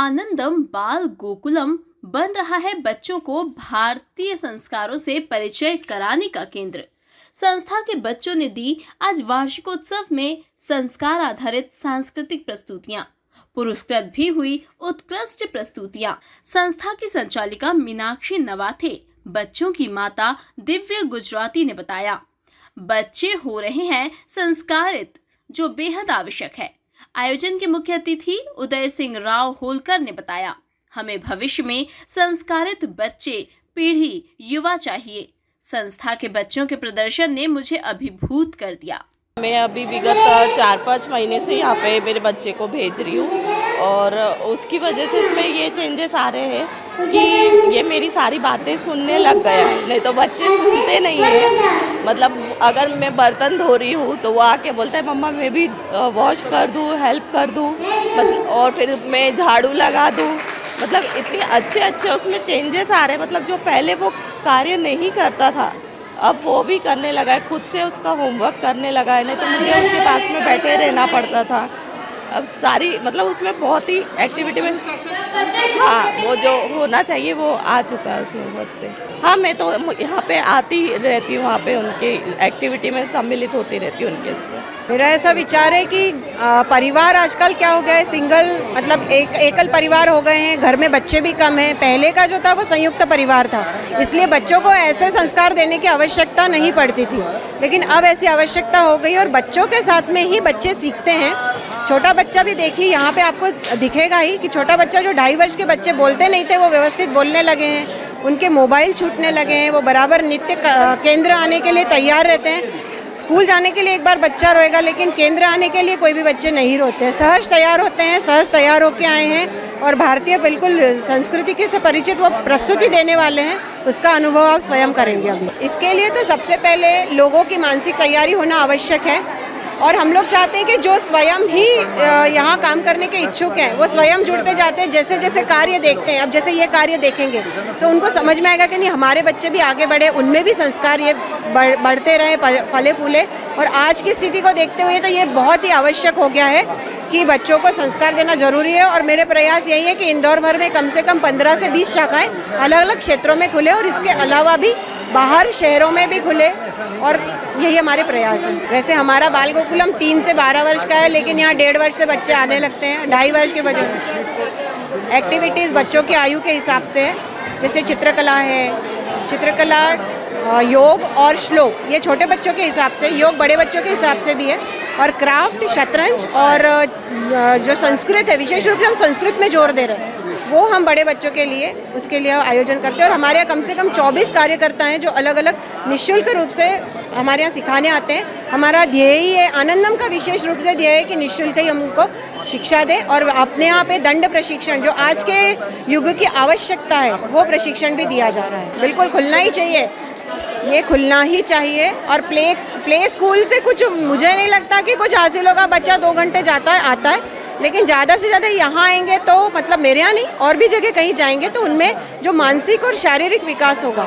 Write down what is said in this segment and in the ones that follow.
आनंदम बाल गोकुलम बन रहा है बच्चों को भारतीय संस्कारों से परिचय कराने का केंद्र। संस्था के बच्चों ने दी आज वार्षिकोत्सव में संस्कार आधारित सांस्कृतिक प्रस्तुतियां। पुरस्कृत भी हुई उत्कृष्ट प्रस्तुतियां। संस्था की संचालिका मीनाक्षी नवाथे, बच्चों की माता दिव्य गुजराती ने बताया, बच्चे हो रहे हैं संस्कारित, जो बेहद आवश्यक है। आयोजन के मुख्य अतिथि उदय सिंह राव होलकर ने बताया, हमें भविष्य में संस्कारित बच्चे, पीढ़ी, युवा चाहिए। संस्था के बच्चों के प्रदर्शन ने मुझे अभिभूत कर दिया। मैं अभी विगत 4-5 महीने से यहाँ पे मेरे बच्चे को भेज रही हूँ और उसकी वजह से इसमें ये चेंजेस आ रहे हैं कि ये मेरी सारी बातें सुनने लग गया है। नहीं तो बच्चे सुनते नहीं हैं। मतलब अगर मैं बर्तन धो रही हूँ तो वो आके बोलता है मम्मा मैं भी वॉश कर दूँ, हेल्प कर दूँ, मतलब और फिर मैं झाड़ू लगा दूँ। मतलब इतने अच्छे उसमें चेंजेस आ रहे हैं। मतलब जो पहले वो कार्य नहीं करता था अब वो भी करने लगा है, खुद से उसका होमवर्क करने लगा है। नहीं तो मुझे उसके पास में बैठे रहना पड़ता था। अब सारी मतलब उसमें बहुत ही एक्टिविटी में हाँ वो जो होना चाहिए वो आ चुका है उसमें बहुत से। हाँ मैं तो यहाँ पे आती रहती हूँ, वहाँ पे उनके एक्टिविटी में सम्मिलित होती रहती हूँ उनके इसमें। मेरा ऐसा विचार है कि परिवार आजकल क्या हो गया है, सिंगल मतलब एकल परिवार हो गए हैं, घर में बच्चे भी कम हैं। पहले का जो था वो संयुक्त परिवार था, इसलिए बच्चों को ऐसे संस्कार देने की आवश्यकता नहीं पड़ती थी। लेकिन अब ऐसी आवश्यकता हो गई और बच्चों के साथ में ही बच्चे सीखते हैं। छोटा बच्चा भी देखिए यहाँ पे आपको दिखेगा ही कि छोटा बच्चा जो 2.5 वर्ष के बच्चे बोलते नहीं थे वो व्यवस्थित बोलने लगे हैं, उनके मोबाइल छूटने लगे हैं, वो बराबर नित्य केंद्र आने के लिए तैयार रहते हैं। स्कूल जाने के लिए एक बार बच्चा रोएगा लेकिन केंद्र आने के लिए कोई भी बच्चे नहीं रोते हैं, सहर्ष तैयार होते हैं, सहर्ष तैयार होके आए हैं और भारतीय बिल्कुल संस्कृति के से परिचित वो प्रस्तुति देने वाले हैं। उसका अनुभव आप स्वयं करेंगे। अभी इसके लिए तो सबसे पहले लोगों की मानसिक तैयारी होना आवश्यक है और हम लोग चाहते हैं कि जो स्वयं ही यहाँ काम करने के इच्छुक हैं वो स्वयं जुड़ते जाते हैं। जैसे जैसे कार्य देखते हैं, अब जैसे ये कार्य देखेंगे तो उनको समझ में आएगा कि नहीं हमारे बच्चे भी आगे बढ़े, उनमें भी संस्कार ये बढ़ते रहे, फले फूले। और आज की स्थिति को देखते हुए तो ये बहुत ही आवश्यक हो गया है कि बच्चों को संस्कार देना जरूरी है। और मेरे प्रयास यही है कि इंदौर भर में कम से कम 15 से 20 शाखाएँ अलग अलग क्षेत्रों में खुले और इसके अलावा भी बाहर शहरों में भी खुले, और यही हमारे प्रयास है। वैसे हमारा बाल गोकुलम 3 से 12 वर्ष का है, लेकिन यहाँ 1.5 वर्ष से बच्चे आने लगते हैं। 2.5 वर्ष के बच्चे एक्टिविटीज़ बच्चों की आयु के हिसाब से है, जैसे चित्रकला है, चित्रकला, योग और श्लोक ये छोटे बच्चों के हिसाब से, योग बड़े बच्चों के हिसाब से भी है, और क्राफ्ट, शतरंज और जो संस्कृत है, विशेष रूप से हम संस्कृत में जोर दे रहे हैं, वो हम बड़े बच्चों के लिए उसके लिए आयोजन करते हैं। और हमारे यहाँ कम से कम 24 कार्यकर्ता हैं जो अलग अलग निःशुल्क रूप से हमारे यहाँ सिखाने आते हैं। हमारा ध्येय ही है, आनंदम का विशेष रूप से ध्येय है कि निःशुल्क ही हम उनको शिक्षा दें और अपने यहाँ पे दंड प्रशिक्षण जो आज के युग की आवश्यकता है वो प्रशिक्षण भी दिया जा रहा है। बिल्कुल खुलना ही चाहिए, ये खुलना ही चाहिए। और प्ले स्कूल से कुछ मुझे नहीं लगता कि कुछ हासिल होगा। बच्चा 2 घंटे जाता है आता है, लेकिन ज़्यादा से ज़्यादा यहाँ आएंगे तो मतलब मेरे यहाँ नहीं और भी जगह कहीं जाएंगे तो उनमें जो मानसिक और शारीरिक विकास होगा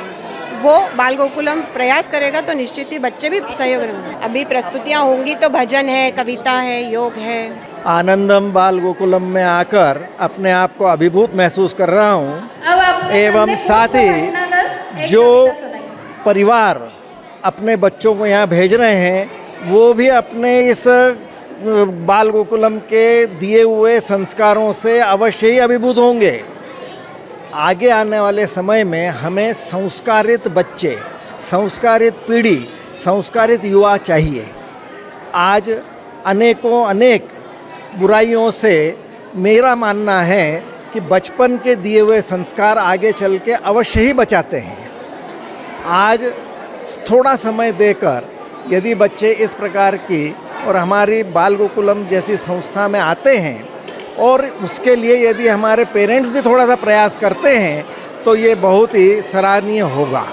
वो बाल गोकुलम प्रयास करेगा तो निश्चित ही बच्चे भी सहयोग करेंगे। अभी प्रस्तुतियाँ होंगी तो भजन है, कविता है, योग है। आनंदम बाल गोकुलम में आकर अपने आप को अभिभूत महसूस कर रहा हूँ, एवं साथ ही जो परिवार अपने बच्चों को यहाँ भेज रहे हैं वो भी अपने इस बाल गोकुलम के दिए हुए संस्कारों से अवश्य ही अभिभूत होंगे। आगे आने वाले समय में हमें संस्कारित बच्चे, संस्कारित पीढ़ी, संस्कारित युवा चाहिए। आज अनेक बुराइयों से मेरा मानना है कि बचपन के दिए हुए संस्कार आगे चल के अवश्य ही बचाते हैं। आज थोड़ा समय देकर यदि बच्चे इस प्रकार की और हमारी बाल गोकुलम जैसी संस्था में आते हैं और उसके लिए यदि हमारे पेरेंट्स भी थोड़ा सा प्रयास करते हैं तो ये बहुत ही सराहनीय होगा।